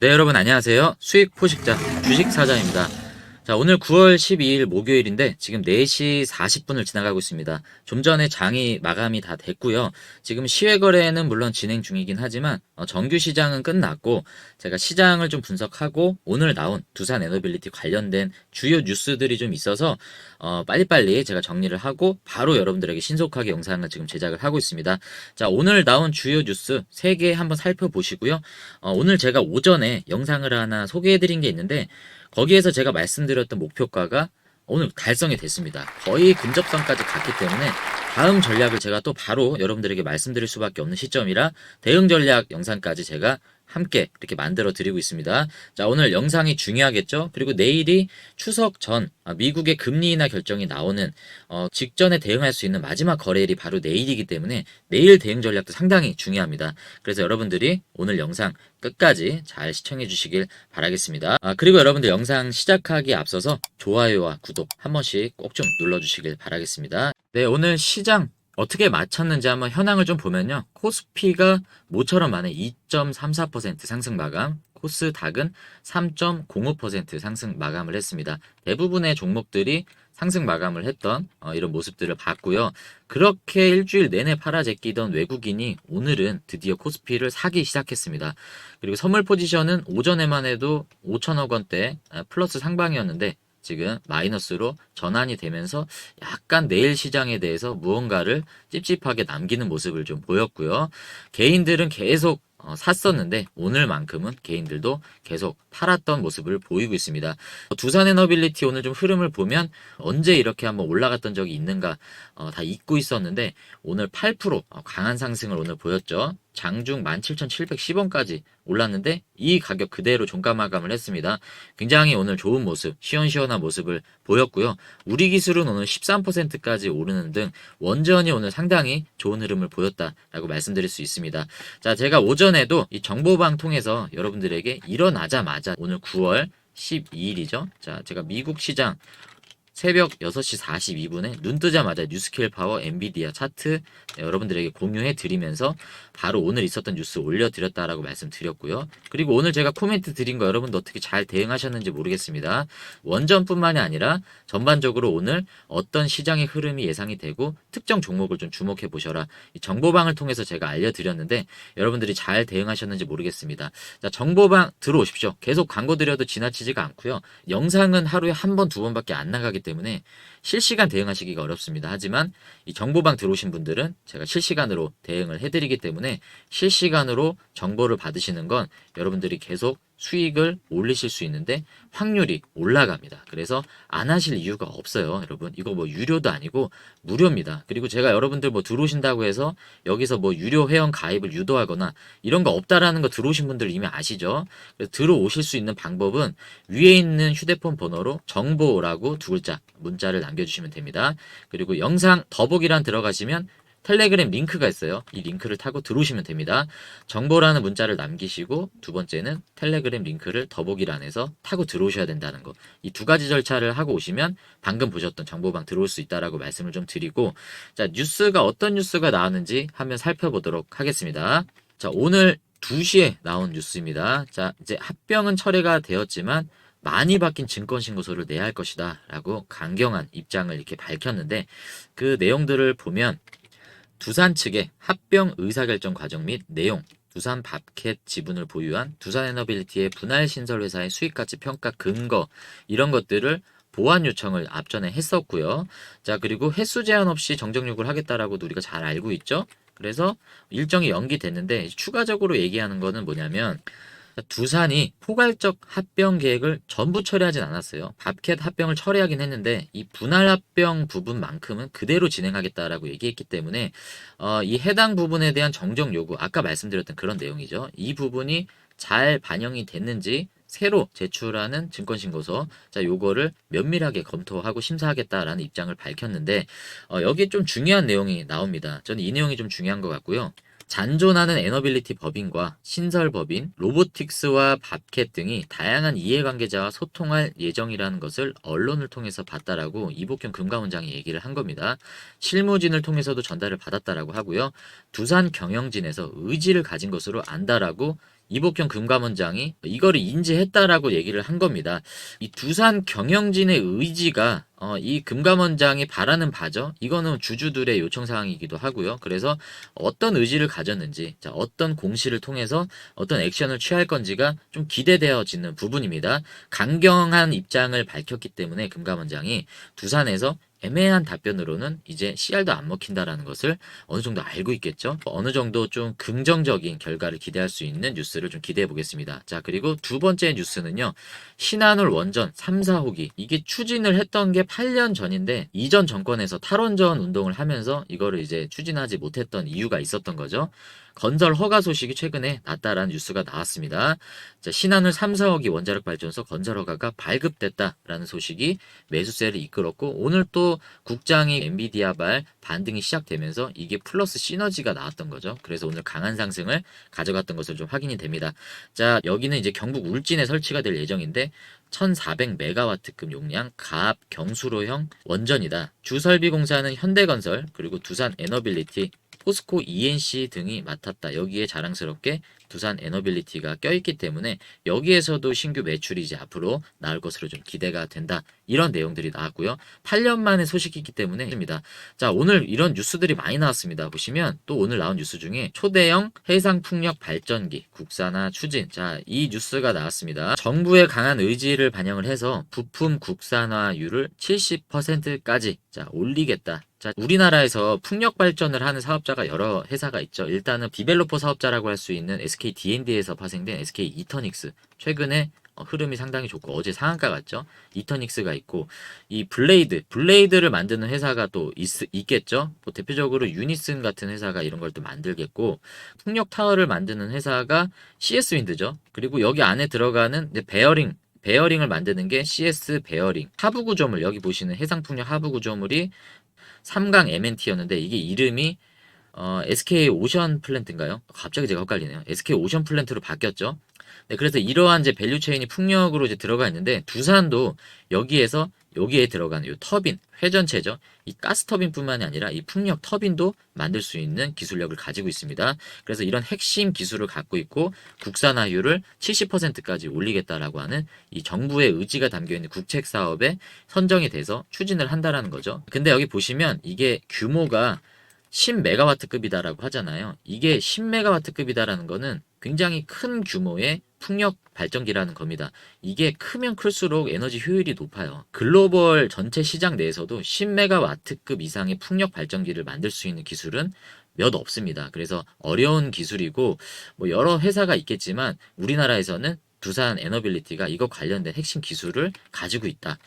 네, 여러분 안녕하세요. 수익 포식자 주식 사장입니다. 자, 오늘 9월 12일 목요일인데 지금 4시 40분을 지나가고 있습니다. 좀 전에 장이 마감이 다 됐고요. 지금 시외 거래는 물론 진행 중이긴 하지만 정규 시장은 끝났고, 제가 시장을 좀 분석하고 오늘 나온 두산 에너빌리티 관련된 주요 뉴스들이 좀 있어서 빨리빨리 제가 정리를 하고 바로 여러분들에게 신속하게 영상을 지금 제작을 하고 있습니다. 자, 오늘 나온 주요 뉴스 3개 한번 살펴보시고요. 오늘 제가 오전에 영상을 하나 소개해드린 게 있는데, 거기에서 제가 말씀드렸던 목표가가 오늘 달성이 됐습니다. 거의 근접선까지 갔기 때문에 다음 전략을 제가 또 바로 여러분들에게 말씀드릴 수밖에 없는 시점이라 대응 전략 영상까지 제가 함께 이렇게 만들어 드리고 있습니다. 자, 오늘 영상이 중요하겠죠? 그리고 내일이 추석 전 미국의 금리 인하 결정이 나오는 직전에 대응할 수 있는 마지막 거래일이 바로 내일이기 때문에 내일 대응 전략도 상당히 중요합니다. 그래서 여러분들이 오늘 영상 끝까지 잘 시청해 주시길 바라겠습니다. 그리고 여러분들 영상 시작하기에 앞서서 좋아요와 구독 한 번씩 꼭 좀 눌러주시길 바라겠습니다. 네, 오늘 시장 어떻게 마쳤는지 한번 현황을 좀 보면요. 코스피가 모처럼 만에 2.34% 상승 마감, 코스닥은 3.05% 상승 마감을 했습니다. 대부분의 종목들이 상승 마감을 했던 이런 모습들을 봤고요. 그렇게 일주일 내내 팔아제끼던 외국인이 오늘은 드디어 코스피를 사기 시작했습니다. 그리고 선물 포지션은 오전에만 해도 5천억 원대 플러스 상방이었는데 지금 마이너스로 전환이 되면서 약간 내일 시장에 대해서 무언가를 찝찝하게 남기는 모습을 좀 보였고요. 개인들은 계속 샀었는데 오늘만큼은 개인들도 계속 팔았던 모습을 보이고 있습니다. 두산에너빌리티 오늘 좀 흐름을 보면 언제 이렇게 한번 올라갔던 적이 있는가 다 잊고 있었는데 오늘 8% 강한 상승을 오늘 보였죠. 장중 17,710원까지 올랐는데 이 가격 그대로 종가 마감을 했습니다. 굉장히 오늘 좋은 모습, 시원시원한 모습을 보였고요. 우리 기술은 오늘 13%까지 오르는 등 원전이 오늘 상당히 좋은 흐름을 보였다라고 말씀드릴 수 있습니다. 자, 제가 오전에도 이 정보방 통해서 여러분들에게 일어나자마자 오늘 9월 12일이죠. 자, 제가 미국 시장 새벽 6시 42분에 눈 뜨자마자 뉴스케일 파워 엔비디아 차트 여러분들에게 공유해 드리면서 바로 오늘 있었던 뉴스 올려드렸다라고 말씀드렸고요. 그리고 오늘 제가 코멘트 드린 거 여러분도 어떻게 잘 대응하셨는지 모르겠습니다. 원전뿐만이 아니라 전반적으로 오늘 어떤 시장의 흐름이 예상이 되고 특정 종목을 좀 주목해 보셔라. 이 정보방을 통해서 제가 알려드렸는데 여러분들이 잘 대응하셨는지 모르겠습니다. 자, 정보방 들어오십시오. 계속 광고 드려도 지나치지가 않고요. 영상은 하루에 한 번, 두 번밖에 안 나가기 때문에 실시간 대응하시기가 어렵습니다. 하지만 이 정보방 들어오신 분들은 제가 실시간으로 대응을 해드리기 때문에 실시간으로 정보를 받으시는 건 여러분들이 계속 수익을 올리실 수 있는데 확률이 올라갑니다. 그래서 안 하실 이유가 없어요. 여러분, 이거 뭐 유료도 아니고 무료입니다. 그리고 제가 여러분들 뭐 들어오신다고 해서 여기서 뭐 유료 회원 가입을 유도하거나 이런 거 없다라는 거 들어오신 분들 이미 아시죠? 그래서 들어오실 수 있는 방법은 위에 있는 휴대폰 번호로 정보라고 두 글자 문자를 남겨주시면 됩니다. 그리고 영상 더보기란 들어가시면 텔레그램 링크가 있어요. 이 링크를 타고 들어오시면 됩니다. 정보라는 문자를 남기시고 두 번째는 텔레그램 링크를 더보기란에서 타고 들어오셔야 된다는 거. 이 두 가지 절차를 하고 오시면 방금 보셨던 정보방 들어올 수 있다라고 말씀을 좀 드리고, 자, 뉴스가 어떤 뉴스가 나왔는지 한번 살펴보도록 하겠습니다. 자, 오늘 2시에 나온 뉴스입니다. 자, 이제 합병은 철회가 되었지만 많이 바뀐 증권신고서를 내야 할 것이다 라고 강경한 입장을 이렇게 밝혔는데, 그 내용들을 보면 두산 측의 합병 의사결정 과정 및 내용, 두산 밥캣 지분을 보유한 두산에너빌리티의 분할 신설 회사의 수익가치 평가 근거, 이런 것들을 보완 요청을 앞전에 했었고요. 자, 그리고 횟수 제한 없이 정정 요구를 하겠다라고도 우리가 잘 알고 있죠. 그래서 일정이 연기됐는데 추가적으로 얘기하는 거는 뭐냐면, 두산이 포괄적 합병 계획을 전부 처리하진 않았어요. 밥캣 합병을 처리하긴 했는데 이 분할 합병 부분만큼은 그대로 진행하겠다라고 얘기했기 때문에 이 해당 부분에 대한 정정 요구, 아까 말씀드렸던 그런 내용이죠. 이 부분이 잘 반영이 됐는지 새로 제출하는 증권신고서, 자, 요거를 면밀하게 검토하고 심사하겠다라는 입장을 밝혔는데 여기 좀 중요한 내용이 나옵니다. 저는 이 내용이 좀 중요한 것 같고요. 잔존하는 에너빌리티 법인과 신설 법인, 로보틱스와 밥캣 등이 다양한 이해관계자와 소통할 예정이라는 것을 언론을 통해서 봤다라고 이복경 금감원장이 얘기를 한 겁니다. 실무진을 통해서도 전달을 받았다라고 하고요. 두산 경영진에서 의지를 가진 것으로 안다라고 이복형 금감원장이 이거를 인지했다라고 얘기를 한 겁니다. 이 두산 경영진의 의지가 이 금감원장이 바라는 바죠. 이거는 주주들의 요청사항이기도 하고요. 그래서 어떤 의지를 가졌는지, 자, 어떤 공시를 통해서 어떤 액션을 취할 건지가 좀 기대되어지는 부분입니다. 강경한 입장을 밝혔기 때문에 금감원장이 두산에서 애매한 답변으로는 이제 CR도 안 먹힌다라는 것을 어느 정도 알고 있겠죠. 어느 정도 좀 긍정적인 결과를 기대할 수 있는 뉴스를 좀 기대해 보겠습니다. 자, 그리고 두 번째 뉴스는요. 신한울 원전 3, 4호기. 이게 추진을 했던 게 8년 전인데 이전 정권에서 탈원전 운동을 하면서 이거를 이제 추진하지 못했던 이유가 있었던 거죠. 건설 허가 소식이 최근에 났다라는 뉴스가 나왔습니다. 자, 신한울 3, 4호기 원자력 발전소 건설 허가가 발급됐다라는 소식이 매수세를 이끌었고 오늘 또 국장이 엔비디아발 반등이 시작되면서 이게 플러스 시너지가 나왔던 거죠. 그래서 오늘 강한 상승을 가져갔던 것으로 좀 확인이 됩니다. 자, 여기는 이제 경북 울진에 설치가 될 예정인데 1400메가와트급 용량 가압 경수로형 원전이다. 주설비 공사는 현대건설 그리고 두산 에너빌리티 포스코 ENC 등이 맡았다. 여기에 자랑스럽게 두산 에너빌리티가 껴있기 때문에 여기에서도 신규 매출이 이제 앞으로 나올 것으로 좀 기대가 된다. 이런 내용들이 나왔고요. 8년 만에 소식이기 때문에입니다. 자, 오늘 이런 뉴스들이 많이 나왔습니다. 보시면 또 오늘 나온 뉴스 중에 초대형 해상풍력 발전기 국산화 추진. 자, 이 뉴스가 나왔습니다. 정부의 강한 의지를 반영을 해서 부품 국산화율을 70%까지 자, 올리겠다. 자, 우리나라에서 풍력 발전을 하는 사업자가 여러 회사가 있죠. 일단은 디벨로퍼 사업자라고 할 수 있는 SK D&D에서 파생된 SK 이터닉스. 최근에 흐름이 상당히 좋고 어제 상한가 갔죠. 이터닉스가 있고 이 블레이드를 만드는 회사가 또 있겠죠. 뭐 대표적으로 유니슨 같은 회사가 이런 걸 또 만들겠고 풍력 타워를 만드는 회사가 CS 윈드죠. 그리고 여기 안에 들어가는 베어링을 만드는 게 CS 베어링. 하부 구조물 여기 보시는 해상풍력 하부 구조물이 3강 MNT였는데 이게 이름이 SK 오션 플랜트인가요? 갑자기 제가 헷갈리네요. SK 오션 플랜트로 바뀌었죠. 네, 그래서 이러한 이제 밸류 체인이 풍력으로 이제 들어가 있는데 두산도 여기에 들어가는 이 터빈, 회전체죠. 이 가스 터빈뿐만이 아니라 이 풍력 터빈도 만들 수 있는 기술력을 가지고 있습니다. 그래서 이런 핵심 기술을 갖고 있고 국산화율을 70%까지 올리겠다라고 하는 이 정부의 의지가 담겨 있는 국책 사업에 선정이 돼서 추진을 한다라는 거죠. 근데 여기 보시면 이게 규모가 10메가와트급이다라고 하잖아요. 이게 10메가와트급이다라는 거는 굉장히 큰 규모의 풍력 발전기라는 겁니다. 이게 크면 클수록 에너지 효율이 높아요. 글로벌 전체 시장 내에서도 10메가와트급 이상의 풍력 발전기를 만들 수 있는 기술은 몇 없습니다. 그래서 어려운 기술이고 뭐 여러 회사가 있겠지만 우리나라에서는 두산 에너빌리티가 이거 관련된 핵심 기술을 가지고 있다.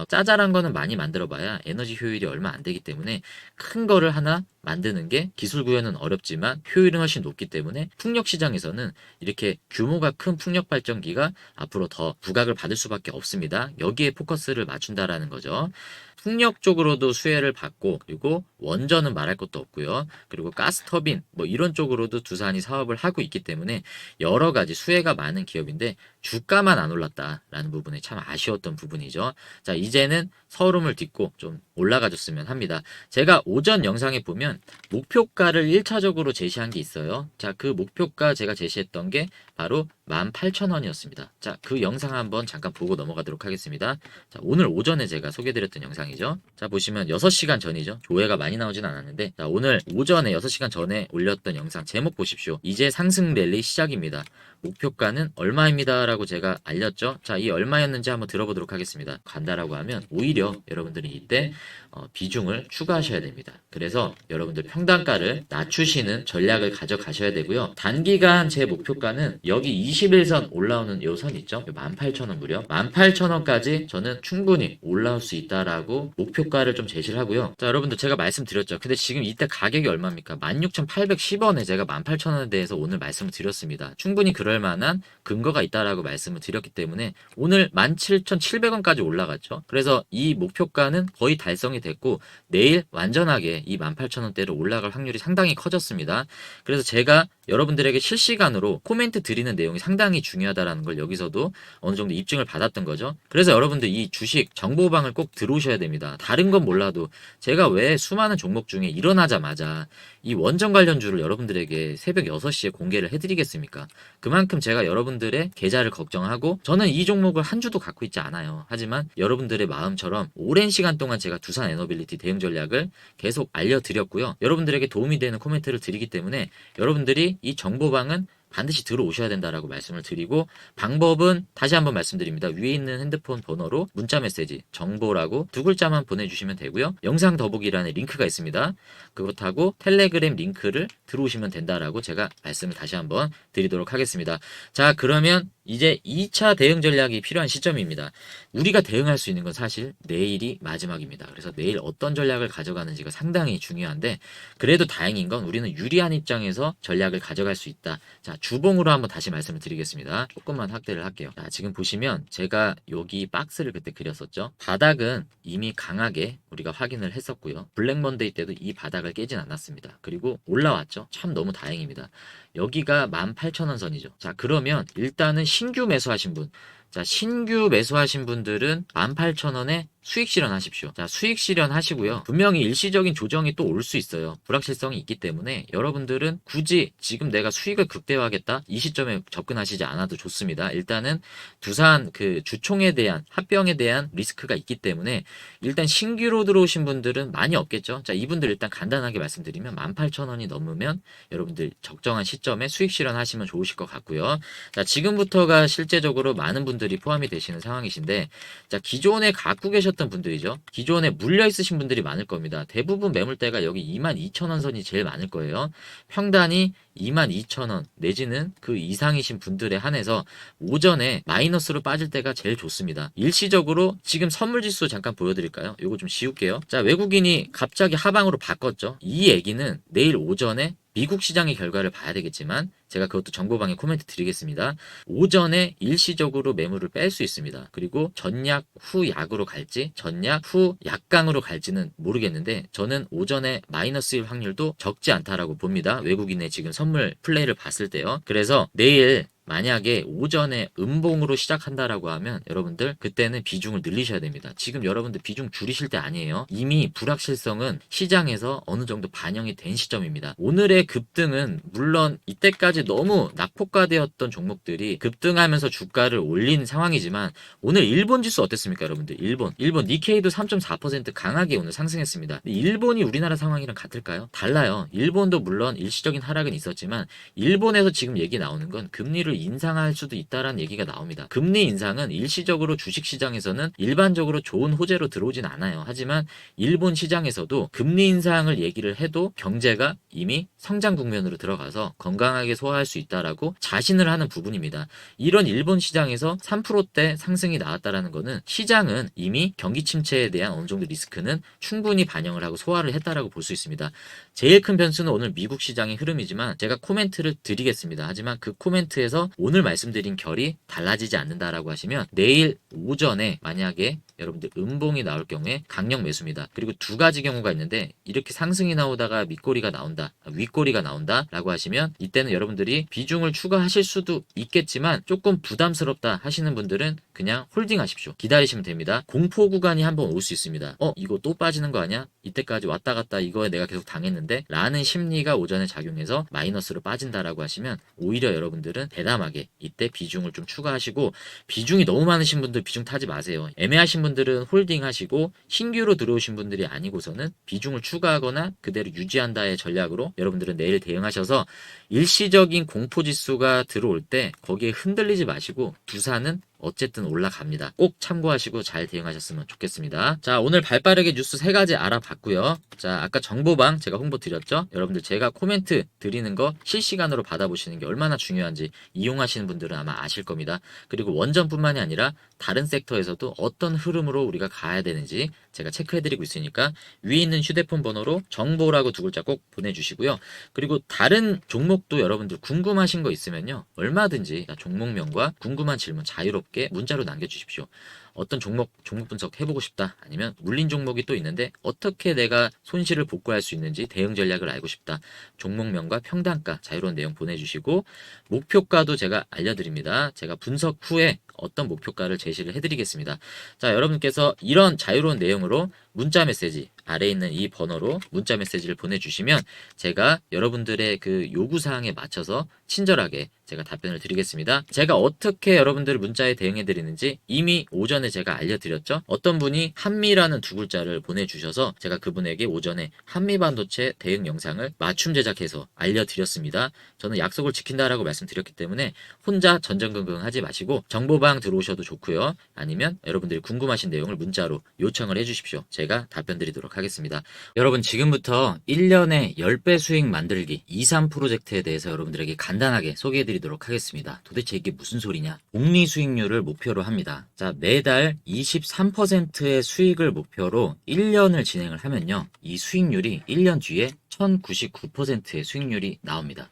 짜잘한 거는 많이 만들어봐야 에너지 효율이 얼마 안 되기 때문에 큰 거를 하나 만드는 게 기술 구현은 어렵지만 효율은 훨씬 높기 때문에 풍력 시장에서는 이렇게 규모가 큰 풍력 발전기가 앞으로 더 부각을 받을 수밖에 없습니다. 여기에 포커스를 맞춘다라는 거죠. 풍력 쪽으로도 수혜를 받고 그리고 원전은 말할 것도 없고요. 그리고 가스터빈 뭐 이런 쪽으로도 두산이 사업을 하고 있기 때문에 여러 가지 수혜가 많은 기업인데 주가만 안 올랐다라는 부분이 참 아쉬웠던 부분이죠. 자, 이제는 서름을 딛고 좀 올라가줬으면 합니다. 제가 오전 영상에 보면 목표가를 1차적으로 제시한 게 있어요. 자, 그 목표가 제가 제시했던 게 바로 18,000원이었습니다. 자, 그 영상 한번 잠깐 보고 넘어가도록 하겠습니다. 자, 오늘 오전에 제가 소개드렸던 영상이죠. 자, 보시면 6시간 전이죠. 조회가 많이 나오진 않았는데 자, 오늘 오전에 6시간 전에 올렸던 영상 제목 보십시오. 이제 상승 랠리 시작입니다. 목표가는 얼마입니다 라고 제가 알렸죠. 자, 이 얼마였는지 한번 들어보도록 하겠습니다. 간다라고 하면 오히려 여러분들이 이때 비중을 추가하셔야 됩니다. 그래서 여러분들 평단가를 낮추시는 전략을 가져가셔야 되고요. 단기간 제 목표가는 여기 21선 올라오는 요 선 있죠. 18,000원 무려 18,000원까지 저는 충분히 올라올 수 있다라고 목표가를 좀 제시를 하고요. 자, 여러분들 제가 말씀드렸죠. 근데 지금 이때 가격이 얼마입니까? 16,810원에 제가 18,000원에 대해서 오늘 말씀을 드렸습니다. 충분히 그럴 만한 근거가 있다라고 말씀을 드렸기 때문에 오늘 17,700원까지 올라갔죠. 그래서 이 목표가는 거의 달성이 됐고 내일 완전하게 이 18,000원대로 올라갈 확률이 상당히 커졌습니다. 그래서 제가 여러분들에게 실시간으로 코멘트 드리는 내용이 상당히 중요하다라는 걸 여기서도 어느 정도 입증을 받았던 거죠. 그래서 여러분들 이 주식 정보방을 꼭 들어오셔야 됩니다. 다른 건 몰라도 제가 왜 수많은 수많은 종목 중에 일어나자마자 이 원전 관련주를 여러분들에게 새벽 6시에 공개를 해드리겠습니까? 그만큼 제가 여러분들의 계좌를 걱정하고 저는 이 종목을 한 주도 갖고 있지 않아요. 하지만 여러분들의 마음처럼 오랜 시간 동안 제가 두산 에너빌리티 대응 전략을 계속 알려드렸고요. 여러분들에게 도움이 되는 코멘트를 드리기 때문에 여러분들이 이 정보방은 반드시 들어오셔야 된다라고 말씀을 드리고, 방법은 다시 한번 말씀드립니다. 위에 있는 핸드폰 번호로 문자 메시지 정보라고 두 글자만 보내주시면 되고요. 영상 더보기란에 링크가 있습니다. 그렇다고 텔레그램 링크를 들어오시면 된다라고 제가 말씀을 다시 한번 드리도록 하겠습니다. 자, 그러면 이제 2차 대응 전략이 필요한 시점입니다. 우리가 대응할 수 있는 건 사실 내일이 마지막입니다. 그래서 내일 어떤 전략을 가져가는지가 상당히 중요한데, 그래도 다행인 건 우리는 유리한 입장에서 전략을 가져갈 수 있다. 자, 주봉으로 한번 다시 말씀을 드리겠습니다. 조금만 확대를 할게요. 자, 지금 보시면 제가 여기 박스를 그때 그렸었죠. 바닥은 이미 강하게 우리가 확인을 했었고요. 블랙 먼데이 때도 이 바닥을 깨진 않았습니다. 그리고 올라왔죠. 참 너무 다행입니다. 여기가 18,000원 선이죠. 자, 그러면 일단은 신규 매수하신 분, 자, 신규 매수하신 분들은 18,000원에 수익 실현하십시오. 자, 수익 실현하시고요. 분명히 일시적인 조정이 또 올 수 있어요. 불확실성이 있기 때문에 여러분들은 굳이 지금 내가 수익을 극대화하겠다, 이 시점에 접근하시지 않아도 좋습니다. 일단은 두산 그 주총에 대한 합병에 대한 리스크가 있기 때문에 일단 신규로 들어오신 분들은 많이 없겠죠. 자, 이분들 일단 간단하게 말씀드리면 18,000원이 넘으면 여러분들 적정한 시점에 수익 실현하시면 좋으실 것 같고요. 자, 지금부터가 실제적으로 많은 분들이 포함이 되시는 상황이신데, 자, 기존에 갖고 계셨던 분들이죠. 기존에 물려 있으신 분들이 많을 겁니다. 대부분 매물대가 여기 22,000원 선이 제일 많을 거예요. 평단이 22,000원 내지는 그 이상이신 분들에 한해서 오전에 마이너스로 빠질 때가 제일 좋습니다. 일시적으로 지금 선물지수 잠깐 보여드릴까요? 이거 좀 지울게요. 자, 외국인이 갑자기 하방으로 바꿨죠. 이 얘기는 내일 오전에 미국 시장의 결과를 봐야 되겠지만 제가 그것도 정보방에 코멘트 드리겠습니다. 오전에 일시적으로 매물을 뺄 수 있습니다. 그리고 전약 후 약으로 갈지 전약 후 약강으로 갈지는 모르겠는데 저는 오전에 마이너스일 확률도 적지 않다라고 봅니다. 외국인의 지금 선물 플레이를 봤을 때요. 그래서 내일 만약에 오전에 음봉으로 시작한다라고 하면 여러분들 그때는 비중을 늘리셔야 됩니다. 지금 여러분들 비중 줄이실 때 아니에요. 이미 불확실성은 시장에서 어느 정도 반영이 된 시점입니다. 오늘의 급등은 물론 이때까지 너무 낙폭과대였던 종목들이 급등하면서 주가를 올린 상황이지만 오늘 일본 지수 어땠습니까, 여러분들? 일본 니케이도 3.4% 강하게 오늘 상승했습니다. 일본이 우리나라 상황이랑 같을까요? 달라요. 일본도 물론 일시적인 하락은 있었지만 일본에서 지금 얘기 나오는 건 금리를 인상할 수도 있다라는 얘기가 나옵니다. 금리 인상은 일시적으로 주식시장에서는 일반적으로 좋은 호재로 들어오진 않아요. 하지만 일본 시장에서도 금리 인상을 얘기를 해도 경제가 이미 성장 국면으로 들어가서 건강하게 소화할 수 있다라고 자신을 하는 부분입니다. 이런 일본 시장에서 3%대 상승이 나왔다라는 거는 시장은 이미 경기 침체에 대한 어느 정도 리스크는 충분히 반영을 하고 소화를 했다라고 볼 수 있습니다. 제일 큰 변수는 오늘 미국 시장의 흐름이지만 제가 코멘트를 드리겠습니다. 하지만 그 코멘트에서 오늘 말씀드린 결이 달라지지 않는다라고 하시면 내일 오전에 만약에 여러분들 음봉이 나올 경우에 강력 매수입니다. 그리고 두 가지 경우가 있는데 이렇게 상승이 나오다가 윗꼬리가 나온다 라고 하시면 이때는 여러분들이 비중을 추가하실 수도 있겠지만 조금 부담스럽다 하시는 분들은 그냥 홀딩 하십시오. 기다리시면 됩니다. 공포 구간이 한번 올 수 있습니다. 이거 또 빠지는 거 아니야? 이때까지 왔다 갔다 이거에 내가 계속 당했는데 라는 심리가 오전에 작용해서 마이너스로 빠진다라고 하시면 오히려 여러분들은 대담하게 이때 비중을 좀 추가하시고, 비중이 너무 많으신 분들 비중 타지 마세요. 애매하신 분들은 홀딩 하시고 신규로 들어오신 분들이 아니고서는 비중을 추가하거나 그대로 유지한다의 전략으로 여러분들은 내일 대응하셔서 일시적인 공포지수가 들어올 때 거기에 흔들리지 마시고 두산은 어쨌든 올라갑니다. 꼭 참고하시고 잘 대응하셨으면 좋겠습니다. 자, 오늘 발빠르게 뉴스 3가지 알아봤고요. 자, 아까 정보방 제가 홍보 드렸죠? 여러분들 제가 코멘트 드리는 거 실시간으로 받아보시는 게 얼마나 중요한지 이용하시는 분들은 아마 아실 겁니다. 그리고 원전뿐만이 아니라 다른 섹터에서도 어떤 흐름으로 우리가 가야 되는지 제가 체크해드리고 있으니까 위에 있는 휴대폰 번호로 정보라고 두 글자 꼭 보내주시고요. 그리고 다른 종목도 여러분들 궁금하신 거 있으면요, 얼마든지 종목명과 궁금한 질문 자유롭게 문자로 남겨주십시오. 어떤 종목 분석 해보고 싶다, 아니면 물린 종목이 또 있는데 어떻게 내가 손실을 복구할 수 있는지 대응 전략을 알고 싶다, 종목명과 평단가 자유로운 내용 보내주시고 목표가도 제가 알려드립니다. 제가 분석 후에 어떤 목표가를 제시를 해드리겠습니다. 자, 여러분께서 이런 자유로운 내용으로 문자 메시지 아래에 있는 이 번호로 문자 메시지를 보내주시면 제가 여러분들의 그 요구사항에 맞춰서 친절하게 제가 답변을 드리겠습니다. 제가 어떻게 여러분들 문자에 대응해 드리는지 이미 오전에 제가 알려드렸죠. 어떤 분이 한미라는 두 글자를 보내주셔서 제가 그분에게 오전에 한미반도체 대응 영상을 맞춤 제작해서 알려드렸습니다. 저는 약속을 지킨다라고 말씀드렸기 때문에 혼자 전전긍긍하지 마시고 정보방 들어오셔도 좋고요. 아니면 여러분들이 궁금하신 내용을 문자로 요청을 해주십시오. 제가 답변 드리도록 하겠습니다. 여러분 지금부터 1년에 10배 수익 만들기 2, 3 프로젝트에 대해서 여러분들에게 간단하게 소개해 드리도록 하겠습니다. 도대체 이게 무슨 소리냐? 복리 수익률을 목표로 합니다. 자, 매달 23%의 수익을 목표로 1년을 진행을 하면요. 이 수익률이 1년 뒤에 1099%의 수익률이 나옵니다.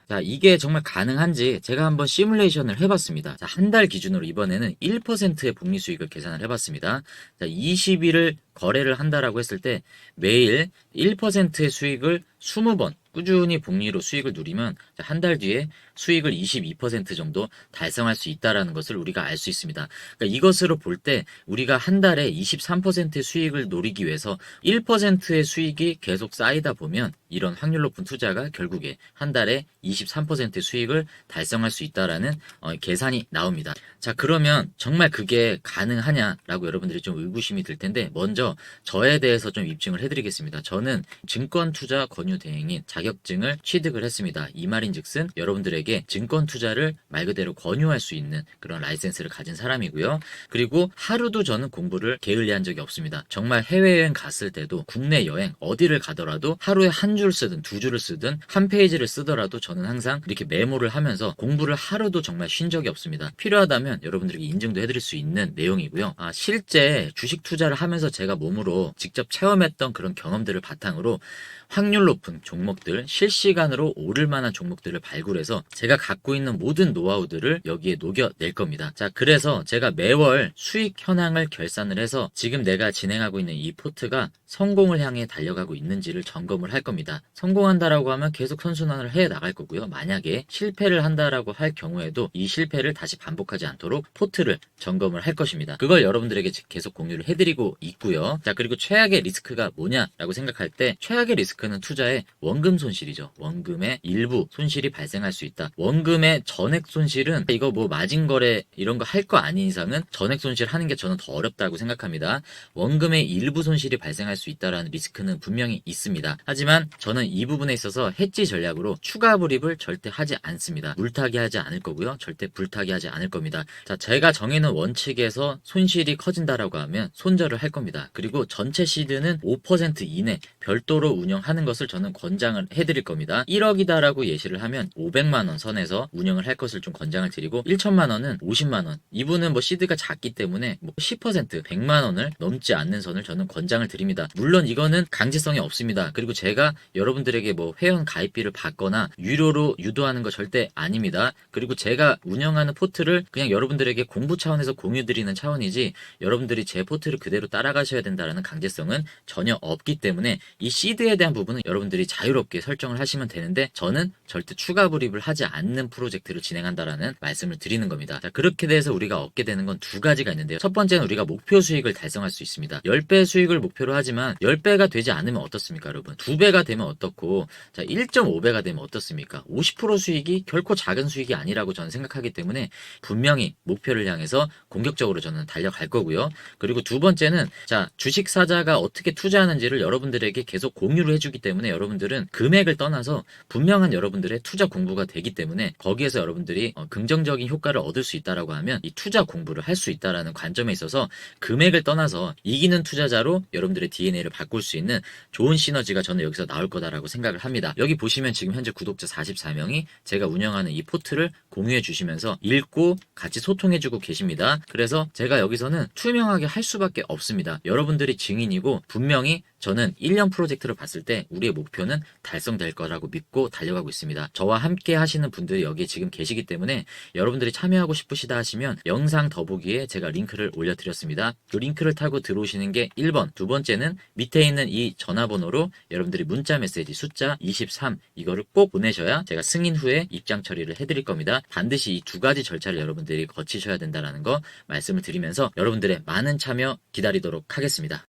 자, 이게 정말 가능한지 제가 한번 시뮬레이션을 해봤습니다. 자, 한 달 기준으로 이번에는 1%의 복리 수익을 계산을 해봤습니다. 자, 20일을 거래를 한다라고 했을 때 매일 1%의 수익을 20번 꾸준히 복리로 수익을 누리면 한 달 뒤에 수익을 22% 정도 달성할 수 있다라는 것을 우리가 알 수 있습니다. 그러니까 이것으로 볼 때 우리가 한 달에 23%의 수익을 노리기 위해서 1%의 수익이 계속 쌓이다 보면 이런 확률 높은 투자가 결국에 한 달에 23%의 수익을 달성할 수 있다라는 계산이 나옵니다. 자, 그러면 정말 그게 가능하냐라고 여러분들이 좀 의구심이 들 텐데 먼저 저에 대해서 좀 입증을 해드리겠습니다. 저는 증권 투자 권유 대행인 자격증을 취득을 했습니다. 이 말인즉슨 여러분들에게 증권 투자를 말 그대로 권유할 수 있는 그런 라이센스를 가진 사람이고요. 그리고 하루도 저는 공부를 게을리한 적이 없습니다. 정말 해외여행 갔을 때도 국내 여행 어디를 가더라도 하루에 한 줄 쓰든 두 줄을 쓰든 한 페이지를 쓰더라도 저는 항상 이렇게 메모를 하면서 공부를 하루도 정말 쉰 적이 없습니다. 필요하다면 여러분들에게 인증도 해드릴 수 있는 내용이고요. 실제 주식 투자를 하면서 제가 몸으로 직접 체험했던 그런 경험들을 바탕으로 확률 높은 종목들, 실시간으로 오를 만한 종목들을 발굴해서 제가 갖고 있는 모든 노하우들을 여기에 녹여낼 겁니다. 자, 그래서 제가 매월 수익 현황을 결산을 해서 지금 내가 진행하고 있는 이 포트가 성공을 향해 달려가고 있는지를 점검을 할 겁니다. 성공한다라고 하면 계속 선순환을 해 나갈 거고요. 만약에 실패를 한다라고 할 경우에도 이 실패를 다시 반복하지 않도록 포트를 점검을 할 것입니다. 그걸 여러분들에게 계속 공유를 해드리고 있고요. 자, 그리고 최악의 리스크가 뭐냐라고 생각할 때 최악의 리스크는 투자의 원금 손실이죠. 원금의 일부 손실이 발생할 수 있다. 원금의 전액 손실은 이거 뭐 마진 거래 이런 거 할 거 아닌 이상은 전액 손실 하는 게 저는 더 어렵다고 생각합니다. 원금의 일부 손실이 발생할 수 있다라는 리스크는 분명히 있습니다. 하지만 저는 이 부분에 있어서 해지 전략으로 추가 불입을 절대 하지 않습니다. 물타기 하지 않을 거고요. 절대 불타기 하지 않을 겁니다. 자, 제가 정해놓은 원칙에서 손실이 커진다라고 하면 손절을 할 겁니다. 그리고 전체 시드는 5% 이내 별도로 운영하는 것을 저는 권장을 해드릴 겁니다. 1억이다라고 예시를 하면 500만 원 선에서 운영을 할 것을 좀 권장을 드리고 1천만 원은 50만 원. 이분은 뭐 시드가 작기 때문에 뭐 10% 100만 원을 넘지 않는 선을 저는 권장을 드립니다. 물론 이거는 강제성이 없습니다. 그리고 제가 여러분들에게 뭐 회원 가입비를 받거나 유료로 유도하는 거 절대 아닙니다. 그리고 제가 운영하는 포트를 그냥 여러분들에게 공부 차원에서 공유드리는 차원이지 여러분들이 제 포트를 그대로 따라가셔야 된다라는 강제성은 전혀 없기 때문에 이 시드에 대한 부분은 여러분들이 자유롭게 설정을 하시면 되는데 저는 절대 추가 불입을 하지 않는 프로젝트를 진행한다라는 말씀을 드리는 겁니다. 자, 그렇게 돼서 우리가 얻게 되는 건 두 가지가 있는데요. 첫 번째는 우리가 목표 수익을 달성할 수 있습니다. 10배 수익을 목표로 하지만 10배가 되지 않으면 어떻습니까, 여러분? 2배가 되면 어떻고, 자, 1.5배가 되면 어떻습니까? 50% 수익이 결코 작은 수익이 아니라고 저는 생각하기 때문에 분명히 목표를 향해서 공격적으로 저는 달려갈 거고요. 그리고 두 번째는 자, 주식 사자가 어떻게 투자하는지를 여러분들에게 계속 공유를 해주기 때문에 여러분들은 금액을 떠나서 분명한 여러분들의 투자 공부가 되기 때문에 거기에서 여러분들이 긍정적인 효과를 얻을 수 있다라고 하면 이 투자 공부를 할 수 있다라는 관점에 있어서 금액을 떠나서 이기는 투자자로 여러분들의 DNA를 바꿀 수 있는 좋은 시너지가 저는 여기서 나올 거다라고 생각을 합니다. 여기 보시면 지금 현재 구독자 44명이 제가 운영하는 이 포트를 공유해 주시면서 읽고 같이 소통해주고 계십니다. 그래서 제가 여기서는 투명하게 할 수밖에 없습니다. 여러분들이 증인이고 분명히 저는 1년 프로젝트를 봤을 때 우리의 목표는 달성될 거라고 믿고 달려가고 있습니다. 저와 함께 하시는 분들이 여기 지금 계시기 때문에 여러분들이 참여하고 싶으시다 하시면 영상 더보기에 제가 링크를 올려드렸습니다. 그 링크를 타고 들어오시는 게 1번, 두 번째는 밑에 있는 이 전화번호로 여러분들이 문자 메시지 숫자 23 이거를 꼭 보내셔야 제가 승인 후에 입장 처리를 해드릴 겁니다. 반드시 이 두 가지 절차를 여러분들이 거치셔야 된다는 거 말씀을 드리면서 여러분들의 많은 참여 기다리도록 하겠습니다.